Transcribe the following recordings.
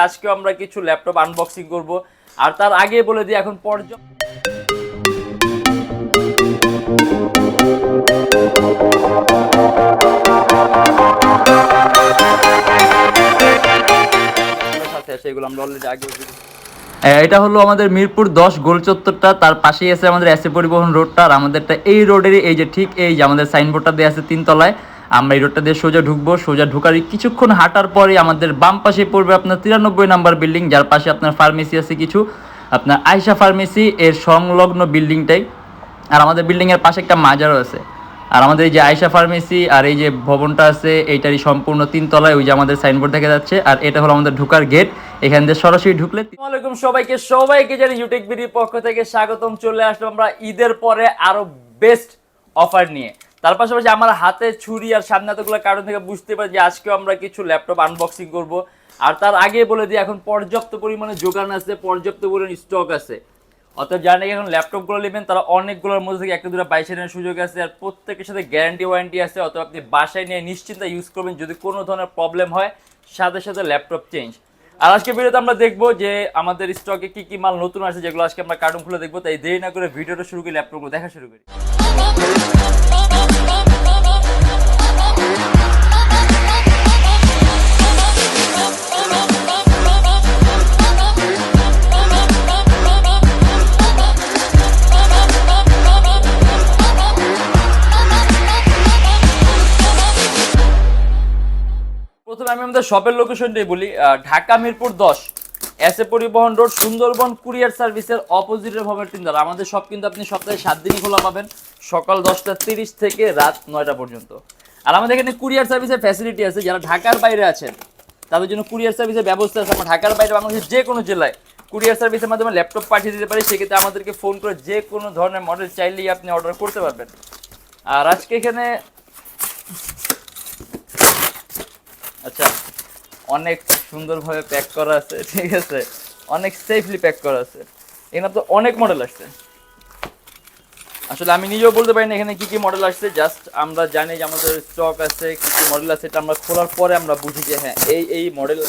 আজকে আমরা কিছু ল্যাপটপ আনবক্সিং করব আর তার আগে বলে দিই এখন পর্যন্ত সেগুলো আমরা অলরেডি আগে এটা হলো আমাদের মিরপুর 10 গোল চত্বরটা, তার পাশেই আছে আমাদের এসএ পরিবহন রোডটা। আর আমাদেরটা এই রোডেরই এই যে ঠিক এই যে আমাদের সাইনবোর্ডটা দেওয়া আছে 3 তলায়। আমরা এই রোডটা দিয়ে সোজা ঢুকবো, সোজা ঢুকার কিছুক্ষণ হাঁটার পরে আমাদের বাম পাশে পড়বে আপনার 93 নাম্বার বিল্ডিং, যার পাশে আপনার ফার্মেসি আছে কিছু, আপনার আয়শা ফার্মেসি এর সংলগ্ন বিল্ডিংটাই। আর আমাদের বিল্ডিংয়ের পাশে একটা মাজারও আছে। আর আমাদের এই যে আয়শা ফার্মেসি আর এই যে ভবনটা আছে এইটারই সম্পূর্ণ 3 তলায়, ওই যে আমাদের সাইনবোর্ড দেখা যাচ্ছে। আর এটা হলো আমাদের ঢোকার গেট, এখান দিয়ে সরাসরি ঢুকলে। আসসালামু আলাইকুম সবাইকে জানি ইউটেকবিডির পক্ষ থেকে স্বাগতম। চলে আসলাম আমরা ঈদের পরে আরো বেস্ট অফার নিয়ে। তার পাশাপাশি আমার হাতে ছুরি আর সামনে এতগুলো কারণ থেকে বুঝতে পারি যে আজকেও আমরা কিছু ল্যাপটপ আনবক্সিং করব। আর তার আগে বলে দিই এখন পর্যাপ্ত পরিমাণে যোগান আছে, পর্যাপ্ত পরিমাণে স্টক আছে। অর্থাৎ যারা এখন ল্যাপটপগুলো নেবেন তারা অনেকগুলোর মধ্যে থেকে একটা দুটো বাইশে নেওয়ার সুযোগ আছে। আর প্রত্যেকের সাথে গ্যারান্টি ওয়ারেন্টি আছে, অথবা আপনি বাসায় নিয়ে নিশ্চিন্তে ইউজ করবেন। যদি কোনো ধরনের প্রবলেম হয় সাথে সাথে ল্যাপটপ চেঞ্জ। আর আজকে ভিডিওতে আমরা দেখবো যে আমাদের স্টকে কি কি মাল নতুন আছে, যেগুলো আজকে আমরা কার্টুন খুলে দেখবো। তাই দেরি না করে ভিডিওটা শুরু করি, ল্যাপটপগুলো দেখা শুরু করি। প্রথমে আমি আমাদের শপের লোকেশনটাই বলি। ঢাকা মিরপুর 10 এসএ পরিবহন রোড, সুন্দরবন কুরিয়ার সার্ভিসের অপোজিটের ভবনের 3 তলা। আমাদের শপ কিন্তু আপনি সপ্তাহে 7 দিনই খোলা পাবেন, সকাল 10:30 থেকে রাত 9টা পর্যন্ত। আর আমাদের এখানে কুরিয়ার সার্ভিসের ফ্যাসিলিটি আছে। যারা ঢাকার বাইরে আছেন তাদের জন্য কুরিয়ার সার্ভিসের ব্যবস্থা আছে। আমরা ঢাকার বাইরে বাংলাদেশের যে কোনো জেলায় কুরিয়ার সার্ভিসের মাধ্যমে ল্যাপটপ পাঠিয়ে দিতে পারি। সেক্ষেত্রে আমাদেরকে ফোন করে যে কোনো ধরনের মডেল চাইলেই আপনি অর্ডার করতে পারবেন। আর আজকে এখানে আচ্ছা অনেক সুন্দরভাবে প্যাক করা আছে, ঠিক আছে, অনেক সেফলি প্যাক করা আছে। এখানে তো অনেক মডেল আসছে, আসলে আমি নিজেও বলতে পারি না এখানে কি কি মডেল আসছে। জাস্ট আমরা জানি যে আমাদের স্টক আছে, কি কি মডেল আছে, এটা আমরা খোলার পরে আমরা বুঝি যে হ্যাঁ এই মডেল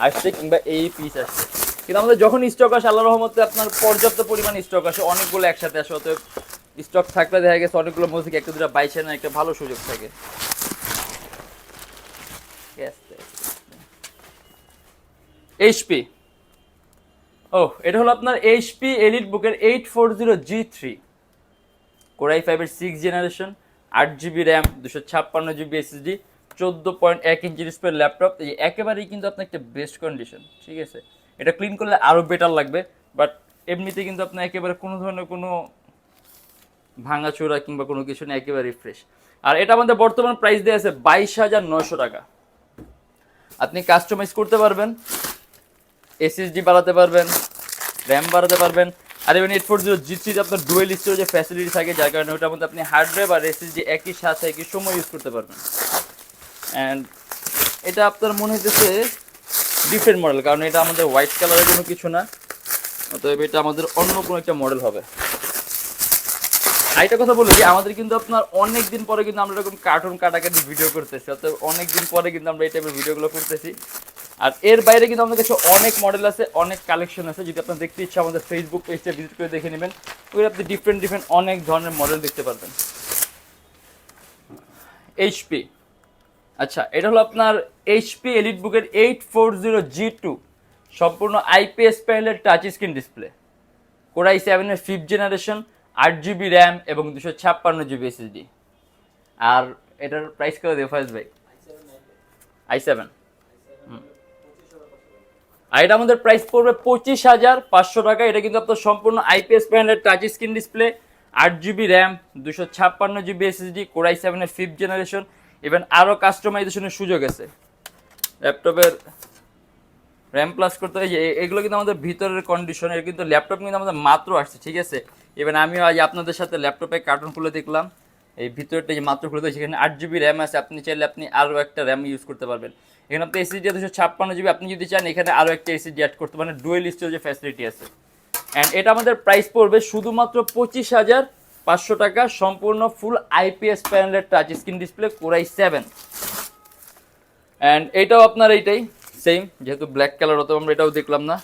আসছে কিংবা এই পিস আসছে। কিন্তু আমাদের যখন স্টক আসে আল্লাহর রহমতে আপনার পর্যাপ্ত পরিমাণ স্টক আসে, অনেকগুলো একসাথে আসে। অতএব স্টক থাকলে দেখা গেছে অনেকগুলোর মধ্যে থেকে একটা দুটো বাইশে না একটা ভালো সুযোগ থাকে। এইচপি, এটা হলো আপনার এইচপি এলিট বুকের 840G3 কোর i5 এর 6th generation, 8GB RAM, 256GB SSD, 14.1 inch display laptop. এই একেবারেই কিন্তু আপনার একটা বেস্ট কন্ডিশন, ঠিক আছে। এটা ক্লিন করলে আরও বেটার লাগবে, বাট এমনিতে কিন্তু আপনার একেবারে কোনো ধরনের কোনো ভাঙাচোরা কিংবা কোনো কিছু নেই, একেবারেই ফ্রেশ। আর এটা আমাদের বর্তমান প্রাইস দেওয়া আছে 22,900 টাকা। আপনি কাস্টমাইজ করতে পারবেন, এসএসডি বাড়াতে পারবেন, র্যাম বাড়াতে পারবেন। আর ইভেন 840G3 আপনার ডুয়েল স্টোরেজের ফ্যাসিলিটি থাকে, যার কারণে ওটার মধ্যে আপনি হার্ড ড্রাইভ আর এসএসডি একই সাথে একই সময় ইউজ করতে পারবেন। অ্যান্ড এটা আপনার মনে হইতেছে ডিফারেন্ট মডেল, কারণ এটা আমাদের হোয়াইট কালারের কোনো কিছু না, অতএব এটা আমাদের অন্য কোনো একটা মডেল হবে। আরেকটা কথা বলি যে আমাদের কিন্তু আপনার অনেক দিন পরে কিন্তু আমরা এরকম কার্টুন কাটাকাটি ভিডিও করতেছি, অতএব অনেক দিন পরে কিন্তু আমরা এই টাইপের ভিডিওগুলো করতেছি। আর এর বাইরে কিন্তু আমাদের কাছে অনেক মডেল আছে, অনেক কালেকশন আছে। যদি আপনার দেখতে ইচ্ছা আমাদের ফেসবুক পেজটা ভিজিট করে দেখে নেবেন, ওই আপনি ডিফারেন্ট অনেক ধরনের মডেল দেখতে পারবেন। এইচপি, আচ্ছা এটা হলো আপনার এইচপি এলিট বুকের 840G2 সম্পূর্ণ আইপিএস প্যানেলের touch screen display, core i7 এর 5th জেনারেশন, 8GB র্যাম এবং 256GB SSD। আর এটার প্রাইস করে দেব ফয়েজ ভাই, i7 আর এটা আমাদের প্রাইস পড়বে 25,500 টাকা। এটা কিন্তু আপনার সম্পূর্ণ আইপিএস প্যানেলের touch screen display, 8GB RAM, 256GB SSD, core i7 এর 5th জেনারেশন। ইভেন আরও কাস্টমাইজেশনের সুযোগ আছে। ল্যাপটপের র্যাম প্লাস করতে হয়, এগুলো কিন্তু আমাদের ভিতরের কন্ডিশন। এর কিন্তু ল্যাপটপ কিন্তু আমাদের মাত্র আসছে, ঠিক আছে। ইভেন আমিও আজ আপনাদের সাথে ল্যাপটপে কার্টুন খুলে দেখলাম, এই ভিতরটা যে মাত্র খুলে দিয়েছে, এখানে 8GB র্যাম আছে। আপনি চাইলে আপনি আরও একটা র্যাম ইউজ করতে পারবেন। এখানে আপনি এসএসডি 256GB, আপনি যদি চান এখানে আরও একটা এসএসডি অ্যাড করতে পারেন, ডুয়েল স্টোরেজের ফ্যাসিলিটি আছে। অ্যান্ড এটা আমাদের প্রাইস পড়বে শুধুমাত্র 25,500 টাকা, সম্পূর্ণ ফুল আইপিএস প্যানেলের touch screen display, core i7। And এটাও আপনার এইটাই সেম, যেহেতু ব্ল্যাক কালার অত আমরা এটাও দেখলাম না।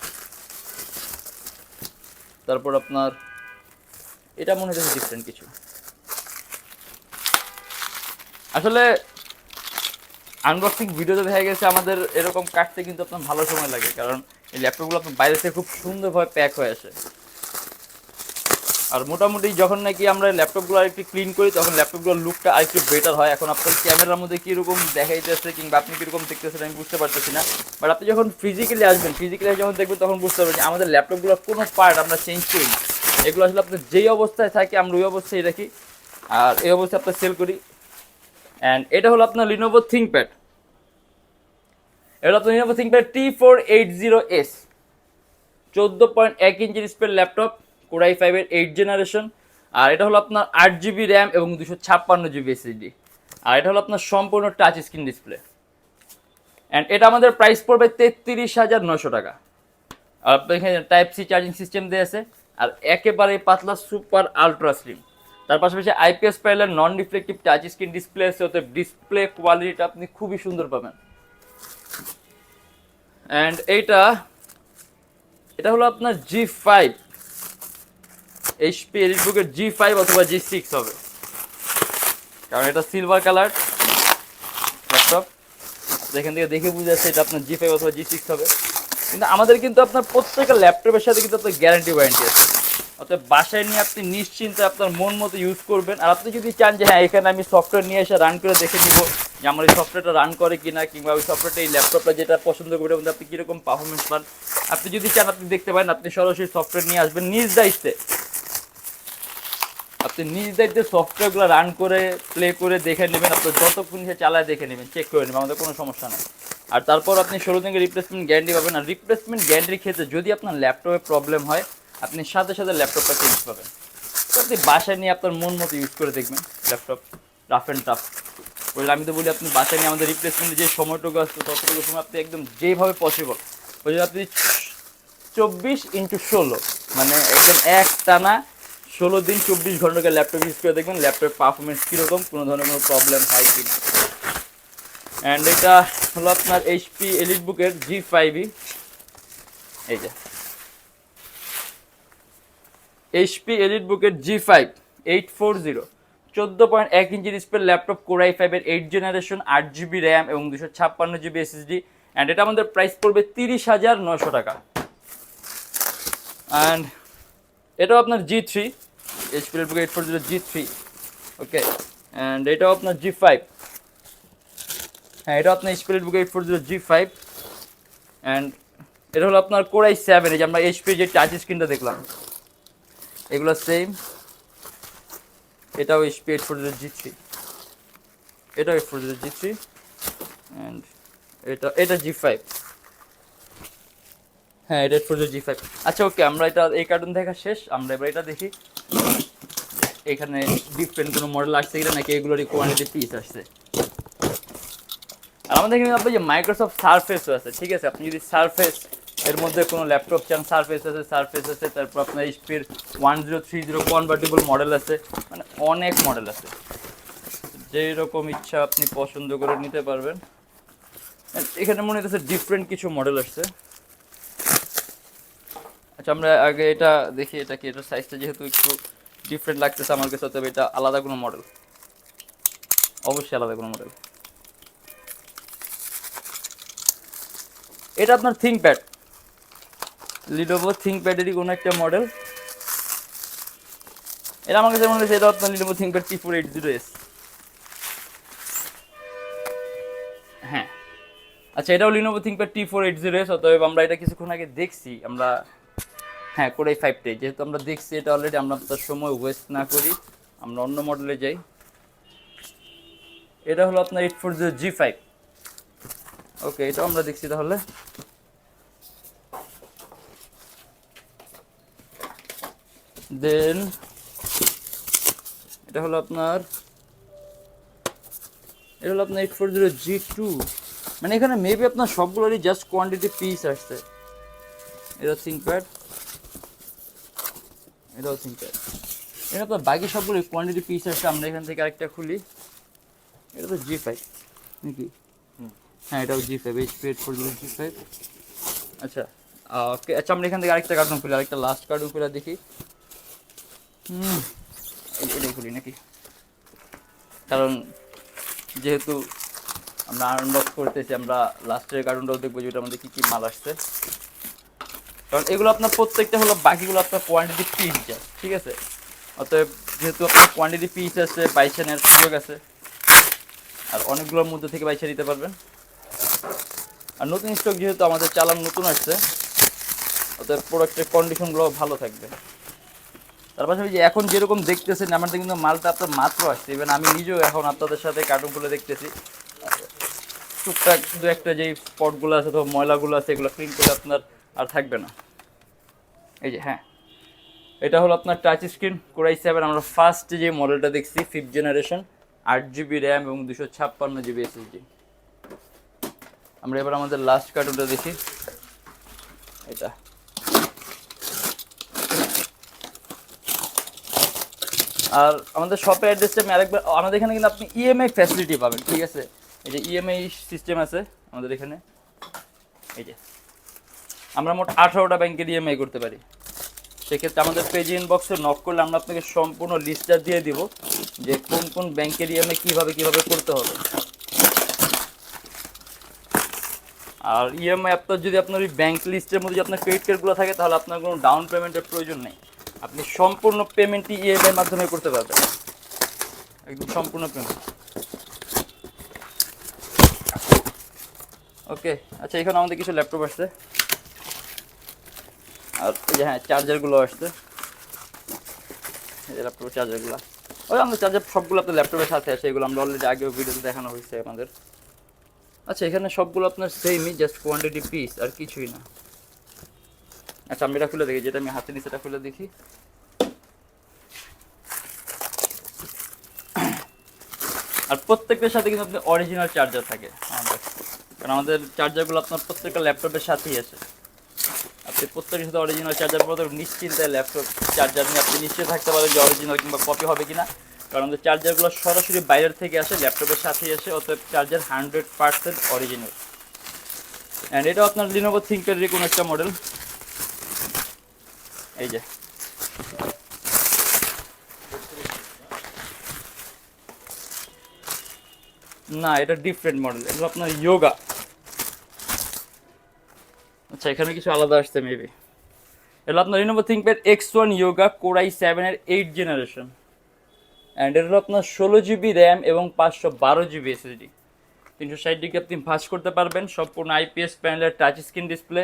তারপর আপনার এটা মনে হচ্ছে ডিফারেন্ট কিছু। আসলে আনবক্সিং ভিডিওতে দেখা গেছে আমাদের এরকম কাটতে কিন্তু আপনার ভালো সময় লাগে, কারণ এই ল্যাপটপগুলো আপনার বাইরে থেকে খুব সুন্দরভাবে প্যাক হয়ে আসে। আর মোটামুটি যখন নাকি আমরা ল্যাপটপগুলো আরেকটু ক্লিন করি তখন ল্যাপটপগুলোর লুকটা আরেকটু বেটার হয়। এখন আপনার ক্যামেরার মধ্যে কীরকম দেখাইতেছে কিংবা আপনি কীরকম দেখতেছেন আমি বুঝতে পারতেছি না, বাট আপনি যখন ফিজিক্যালি আসবেন, ফিজিক্যালি যখন দেখবেন তখন বুঝতে পারবেন যে আমাদের ল্যাপটপগুলোর কোনো পার্ট আমরা চেঞ্জ করি না। এগুলো আসলে আপনার যেই অবস্থায় থাকে আমরা ওই অবস্থায় রাখি, আর এই অবস্থায় আপনার সেল করি। অ্যান্ড এটা হলো আপনার Lenovo ThinkPad। এটা আপনার Lenovo ThinkPad T480S, 14.1 inch display laptop, Core i5 এর 8 জেনারেশন। আর এটা হলো আপনার 8GB র্যাম এবং 256GB SSD। আর এটা হলো আপনার সম্পূর্ণ টাচ স্ক্রিন ডিসপ্লে। অ্যান্ড এটা আমাদের প্রাইস পড়বে 33,900 টাকা। আর আপনার এখানে টাইপ সি চার্জিং সিস্টেম দিয়ে আছে, আর একেবারে পাতলা সুপার আলট্রা স্লিম। তার পাশাপাশি IPS প্যানেলের নন রিফ্লেক্টিভ টাচ স্ক্রিন ডিসপ্লে আছে, অতএব ডিসপ্লে কোয়ালিটিটা আপনি খুবই সুন্দর পাবেন। অ্যান্ড এটা হলো আপনার G5, HP এলিটবুকের G5 অথবা G6 হবে, কারণ এটা সিলভার কালার ল্যাপটপ। এখান থেকে দেখে বুঝে যাচ্ছে এটা আপনার G5 অথবা G6 হবে। কিন্তু আমাদের কিন্তু আপনার প্রত্যেকটা ল্যাপটপের সাথে কিন্তু আপনার গ্যারান্টি ওয়ারেন্টি আছে, অর্থাৎ বাসায় নিয়ে আপনি নিশ্চিন্তে আপনার মন মতো ইউজ করবেন। আর আপনি যদি চান যে হ্যাঁ এখানে আমি সফটওয়্যার নিয়ে এসে রান করে দেখে নিব যে আমার এই সফটওয়্যারটা রান করে কিনা, কিংবা ওই সফটওয়্যারটা এই ল্যাপটপটা যেটা পছন্দ করবে মধ্যে আপনি কীরকম পারফরমেন্স পান, আপনি যদি চান আপনি দেখতে পারেন। আপনি সরাসরি সফটওয়্যার নিয়ে আসবেন নিজ দায়িত্বে, আপনি নিজ দায়িত্বে সফটওয়্যারগুলো রান করে প্লে করে দেখে নেবেন, আপনার যতক্ষণ সে চালায় দেখে নেবেন, চেক করে নেবেন, আমাদের কোনো সমস্যা নেই। আর তারপর আপনি 16 দিনের রিপ্লেসমেন্ট গ্যারান্টি পাবেন। আর রিপ্লেসমেন্ট গ্যারান্টির ক্ষেত্রে যদি আপনার ল্যাপটপে প্রবলেম হয় আপনি সাথে সাথে ল্যাপটপটা চেঞ্জ পাবেন। তো আপনি বাসায় নিয়ে আপনার মন মতো ইউজ করে দেখবেন ল্যাপটপ, রাফ অ্যান্ড টাফ বলে আমি তো বলি আপনি বাসায় নিয়ে আমাদের রিপ্লেসমেন্টের যে সময়টুকু আসছে ততটুকু সময় আপনি একদম যেভাবে পসিবল ওই জন্য আপনি 24x16 মানে একদম এক টানা 16 দিন 24 ঘন্টাকে ল্যাপটপ ইউজ করে দেখবেন ল্যাপটপের পারফরমেন্স কীরকম, কোনো ধরনের কোনো প্রবলেম হয় কি না। অ্যান্ড এটা হলো আপনার HP এলিটবুকের G5E, এই যে HP এলিটবুকের G5 840, 14.1 inch display laptop, Core i5 এর 8 জেনারেশন, 8GB র্যাম এবং 256GB SSD। অ্যান্ড এটা আমাদের প্রাইস পড়বে 30,900 টাকা। অ্যান্ড এটাও আপনার G3, HP EliteBook 840 G3, okay. And এটাও আপনার G5, হ্যাঁ এটা আপনার HP এলিটবুক 840 G5। অ্যান্ড এটা হলো আপনার Core i7, এই যে আমরা HP যে টাচ স্ক্রিনটা দেখলাম এগুলো সেম, এটাও HP 840 G3, এটাও 840 G3। অ্যান্ড এটা G5, হ্যাঁ এটা 840 G5। আচ্ছা ওকে, আমরা এটা এই কার্টুন দেখা শেষ, আমরা এবার এটা দেখি এখানে ডিফারেন্ট কোনো মডেল আসছে কিনা, নাকি এগুলোরই কোয়ান্টিটি পিস আসছে। আর আমাদের এখানে আপনি যে মাইক্রোসফট সারফেসও আছে, ঠিক আছে। আপনি যদি সারফেস এর মধ্যে কোনো ল্যাপটপ চান, সারফেস আছে, তারপর আপনার HPর 1030 কনভার্টেবল মডেল আছে, মানে অনেক মডেল আছে, যেই রকম ইচ্ছা আপনি পছন্দ করে নিতে পারবেন। এখানে মনে হচ্ছে ডিফারেন্ট কিছু মডেল আসছে। আচ্ছা আমরা আগে এটা দেখি, এটা কি, এটার সাইজটা যেহেতু একটু ডিফারেন্ট লাগতেছে আমার কাছে, তবে এটা আলাদা কোনো মডেল, অবশ্যই আলাদা কোনো মডেল। এটা আপনার ThinkPad, Lenovo ThinkPad-এরই কোনো একটা মডেল। এটা আমার কাছে মনে হচ্ছে এটা আপনার Lenovo ThinkPad T480S, হ্যাঁ। আচ্ছা এটাও Lenovo ThinkPad T480S, অতএব আমরা এটা কিছুক্ষণ আগে দেখছি আমরা, হ্যাঁ Core i5-টাই যেহেতু আমরা দেখছি এটা অলরেডি, আমরা তার সময় ওয়েস্ট না করি আমরা অন্য মডেলে যাই। এটা হলো আপনার 840 G5, ওকে এটাও আমরা দেখছি তাহলে। দেন এটা হলো আপনার 840 G2, মানে এখানে মেবি আপনার সবগুলোরই জাস্ট কোয়ান্টিটি পিস আসছে। এটা ThinkPad, এটাও ThinkPad, এটা আপনার বাকি সবগুলোই কোয়ান্টিটি পিস আসছে। আমরা এখান থেকে আরেকটা খুলি, এটা তো G5 নাকি, হ্যাঁ এটাও G5 HP 840 G5। আচ্ছা ওকে, আচ্ছা আমরা এখান থেকে আরেকটা কার্টুন খুলি, আরেকটা লাস্ট কার্টুন খুলে দেখি। এটাই খুলি নাকি, কারণ যেহেতু আমরা আনবক্স করতেছি, আমরা লাস্টের কার্টুনটাও দেখবো যেটা আমাদের কী কী মাল আসছে। কারণ এগুলো আপনার প্রত্যেকটা হলো, বাকিগুলো আপনার কোয়ান্টিটি পিস যায়, ঠিক আছে। অতএব যেহেতু আপনার কোয়ান্টিটি পিস আছে, বাইশে নেওয়ার সুযোগ আছে, আর অনেকগুলোর মধ্যে থেকে বাইশে নিতে পারবেন। আর নতুন স্টক যেহেতু আমাদের চালান নতুন আসছে, অতএব প্রোডাক্টের কন্ডিশনগুলো ভালো থাকবে। তার পাশাপাশি যে এখন যেরকম দেখতেছেন আমাদের কিন্তু মালটা আপনার মাত্র আসছে, ইভেন আমি নিজেও এখন আপনাদের সাথে কার্টুনগুলো দেখতেছি, টুকটাক দু একটা যেই স্পটগুলো আছে অথবা ময়লাগুলো আছে এগুলো ক্লিন করলে আপনার আর থাকবে না। এই যে হ্যাঁ, এটা হলো আপনার টাচ স্ক্রিন Core i7, আমরা ফার্স্ট যে মডেলটা দেখছি 5th জেনারেশন, 8GB র্যাম এবং 256GB SSD। আমরা এবার আমাদের লাস্ট কার্টুনটা দেখি, এটা আর আমাদের শপের অ্যাড্রেসটা আমি আরেকবার, আমাদের এখানে কিন্তু আপনি ইএমআই ফ্যাসিলিটি পাবেন, ঠিক আছে। এই যে ইএমআই সিস্টেম আছে আমাদের এখানে, এই যে আমরা মোট 18টা ব্যাংকের ইএমআই করতে পারি। সেক্ষেত্রে আমাদের পেজ ইনবক্সে নক করলে আমরা আপনাকে সম্পূর্ণ লিস্টটা দিয়ে দিব যে কোন কোন ব্যাংকের ইএমআই কীভাবে করতে হবে। আর ইএমআই আপনার যদি আপনার ওই ব্যাংক লিস্টের মধ্যে যদি আপনার ক্রেডিট কার্ডগুলো থাকে তাহলে আপনার কোনো ডাউন পেমেন্টের প্রয়োজন নেই, আপনি সম্পূর্ণ পেমেন্টই ইএমআই মাধ্যমে করতে পারবেন, একদম সম্পূর্ণ পেমেন্ট। ওকে আচ্ছা, এখানে আমাদের কিছু ল্যাপটপ আসছে, আর এই যে হ্যাঁ চার্জারগুলো আসছে, এই যে ল্যাপটপের চার্জারগুলো, ওই আমাদের চার্জার সবগুলো আপনার ল্যাপটপের সাথে আছে, এগুলো আমরা অলরেডি আগেও ভিডিওতে দেখানো হয়েছে আমাদের। আচ্ছা এখানে সবগুলো আপনার সেমই, জাস্ট কোয়ান্টিটি পিস আর কিছুই না। আচ্ছা আমি এটা খুলে দেখি, যেটা আমি হাতে নিচ্ছি এটা খুলে দেখি। আর প্রত্যেকটার সাথে কিন্তু আপনার অরিজিনাল চার্জার থাকে আমাদের, কারণ আমাদের চার্জারগুলো আপনার প্রত্যেকটা ল্যাপটপের সাথেই আছে। আপনি প্রত্যেকের সাথে অরিজিনাল চার্জার পরে নিশ্চিন্তে ল্যাপটপ চার্জার নিয়ে আপনি নিশ্চিত থাকতে পারেন যে অরিজিনাল কিংবা কপি হবে কিনা, কারণ আমাদের চার্জারগুলো সরাসরি বাইরের থেকে আসে, ল্যাপটপের সাথেই আসে, অতএব চার্জার 100% অরিজিনাল। অ্যান্ড এটাও আপনার Lenovo ThinkPad-এর কোনো একটা মডেল, এই যে না এটা ডিফারেন্ট মডেল, এগুলো আপনার ইয়োগা। আচ্ছা এখানে কিছু আলাদা আসছে মেবি, এটা আপনার Lenovo ThinkPad X1 yoga Core i7-এর 8th generation, and এটা হলো আপনার 16GB র্যাম এবং 512GB SSD, 360 আপনি ভাঁজ করতে পারবেন, সম্পূর্ণ IPS প্যানেলের টাচ স্ক্রিন ডিসপ্লে।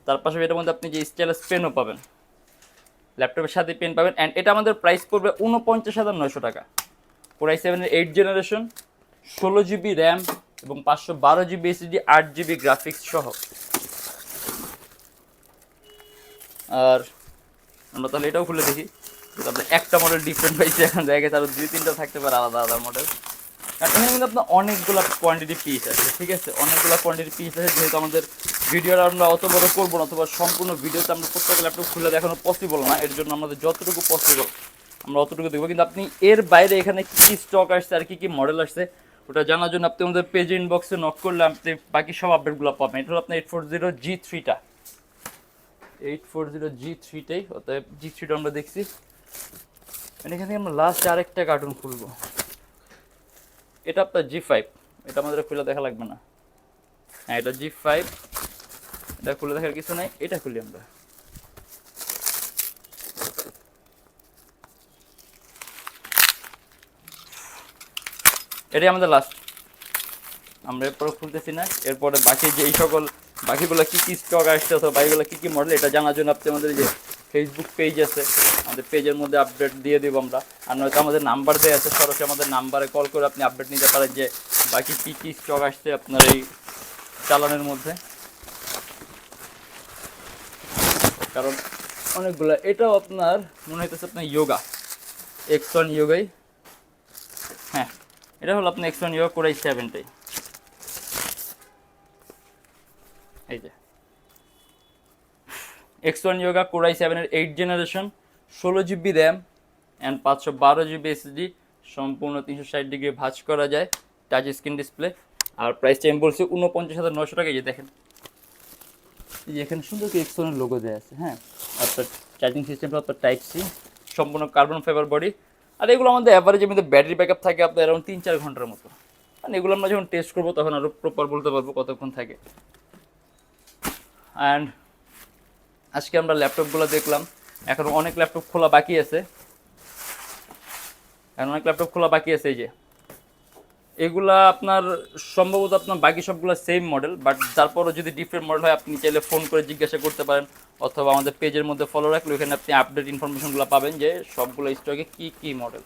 তার পাশাপাশি এটার মধ্যে আপনি যে স্টাইলাস পেনও পাবেন, ল্যাপটপের সাথে পেন পাবেন। অ্যান্ড এটা আমাদের প্রাইস পড়বে 49,900 টাকা। Core i7-এর 8th generation, 16GB RAM এবং 512GB SSD, 8GB গ্রাফিক্স সহ। আর আমরা তাহলে এটাও খুলে দেখি, আপনার একটা মডেল ডিফারেন্ট পাইছে, এখন জায়গায় আরও 2-3টা থাকতে পারে আলাদা আলাদা মডেল। আর এখানে কিন্তু আপনার অনেকগুলো কোয়ান্টিটি পিস আছে, ঠিক আছে, অনেকগুলো কোয়ান্টিটি পিস আছে। যেহেতু আমাদের ভিডিওটা আমরা অত বড় করবো না, অথবা সম্পূর্ণ ভিডিওতে আমরা প্রত্যেক ল্যাপটপ খুলে দেখানো পসিবল না, এর জন্য আমাদের যতটুকু পসিবল আমরা অতটুকু দেখবো। কিন্তু আপনি এর বাইরে এখানে কী কী স্টক আসছে আর কী কী মডেল আসছে ওটা জানার জন্য আপনি আমাদের পেজ ইনবক্সে নক করলে আপনি বাকি সব আপডেটগুলো পাবেন। এটা হলো আপনার 840G3টা, 840G3টাই, অতএব G3টা আমরা দেখছি। এখান থেকে আমরা লাস্ট আরেকটা কার্টুন খুলবো, এটা আপনার G5, এটা আমাদের খুলে দেখা লাগবে না। হ্যাঁ এটা G5, এটা খুলে দেখার কিছু নাই, এটা খুলি আমরা। এটাই আমাদের লাস্ট, আমরা এরপরে খুলতেছি না। এরপরে বাকি যেই সকল বাকিগুলো কী কী স্টক আসছে অথবা বাকিগুলো কী কী মডেল এটা জানার জন্য আপনি আমাদের যে ফেসবুক পেজ আছে, আমাদের পেজের মধ্যে আপডেট দিয়ে দেবো আমরা। আর নয়তো আমাদের নাম্বার দেওয়া আছে, সরাসরি আমাদের নাম্বারে কল করে আপনি আপডেট নিতে পারেন যে বাকি কী কী স্টক আসছে আপনার এই চালানের মধ্যে। কারণ অনেকগুলো, এটাও আপনার মনে হইতেছে আপনার ইয়োগা X1 ইয়োগাই, হ্যাঁ এটা হলো আপনার X1 ইয়োগা Core i7টাই, এই যে X1 yoga Core i7-এর 8th generation, 16GB RAM and 512GB SSD, সম্পূর্ণ 360 ডিগ্রি ভাঁজ করা যায়, টাচ স্ক্রিন ডিসপ্লে। আর প্রাইসটা আমি বলছি 49,900 টাকা। এই যে দেখেন, এই যে এখানে সুন্দর করে এক্সনের লোগো দেওয়া আছে। হ্যাঁ, আপনার চার্জিং সিস্টেমটা আপনার টাইপ সি, সম্পূর্ণ কার্বন ফাইবার বডি। আর এগুলো আমাদের অ্যাভারেজের মধ্যে ব্যাটারি ব্যাকআপ থাকে আপনার অ্যারাউন্ড 3-4 ঘন্টার মতো। মানে এগুলো আমরা যখন টেস্ট করবো তখন আরও প্রপার বলতে পারবো কতক্ষণ থাকে। অ্যান্ড আজকে আমরা ল্যাপটপগুলো দেখলাম, এখন অনেক ল্যাপটপ খোলা বাকি আছে। এই যে এগুলা আপনার সম্ভবত আপনার বাকি সবগুলো সেম মডেল, বাট তারপরও যদি ডিফারেন্ট মডেল হয় আপনি চাইলে ফোন করে জিজ্ঞাসা করতে পারেন, অথবা আমাদের পেজের মধ্যে ফলো রাখলে ওখানে আপনি আপডেট ইনফরমেশনগুলো পাবেন যে সবগুলো স্টকে কী মডেল।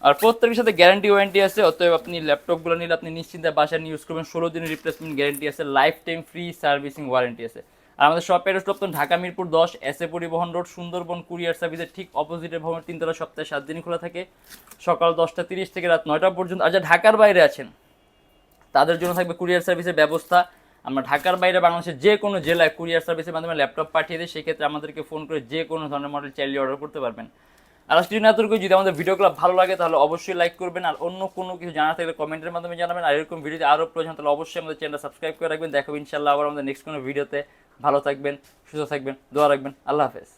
আর প্রত্যেকের সাথে গ্যারান্টি ওয়ারেন্টি আছে, অতএব আপনি ল্যাপটপগুলো নিলে আপনি নিশ্চিন্তে বাসায় নিয়ে ইউজ করবেন। 16 দিনের রিপ্লেসমেন্ট গ্যারান্টি আছে, life time free servicing warranty আছে। আর আমাদের শপের আপনার ঢাকা মিরপুর 10 এসএ পরিবহন রোড, সুন্দরবন কুরিয়ার সার্ভিসের ঠিক অপোজিটে ভবন 3 তলা, সপ্তাহে 7 দিনই খোলা থাকে, সকাল 10টা 30 থেকে রাত 9টা পর্যন্ত। আর যা ঢাকার বাইরে আছেন তাদের জন্য থাকবে কুরিয়ার সার্ভিসের ব্যবস্থা। আমরা ঢাকার বাইরে বাংলাদেশের যে কোনো জেলায় কুরিয়ার সার্ভিসের মাধ্যমে ল্যাপটপ পাঠিয়ে দিই, সেক্ষেত্রে আমাদেরকে ফোন করে যে কোনো ধরনের মডেল চাইলে অর্ডার করতে পারবেন। আর আজকে এতটুকু, যদি আমাদের ভিডিওগুলো ভালো লাগে তাহলে অবশ্যই লাইক করবেন, আর অন্য কোনো কিছু জানা থাকলে কমেন্টের মাধ্যমে জানাবেন। আর এরকম ভিডিওতে আরও প্রয়োজন তাহলে অবশ্যই আমাদের চ্যানেলটা সাবস্ক্রাইব করে রাখবেন। দেখাবো ইনশাল্লাহ আবার আমাদের নেক্সট কোনো ভিডিওতে। ভালো থাকবেন, সুস্থ থাকবেন, দোয়া রাখবেন। আল্লাহ হাফেজ।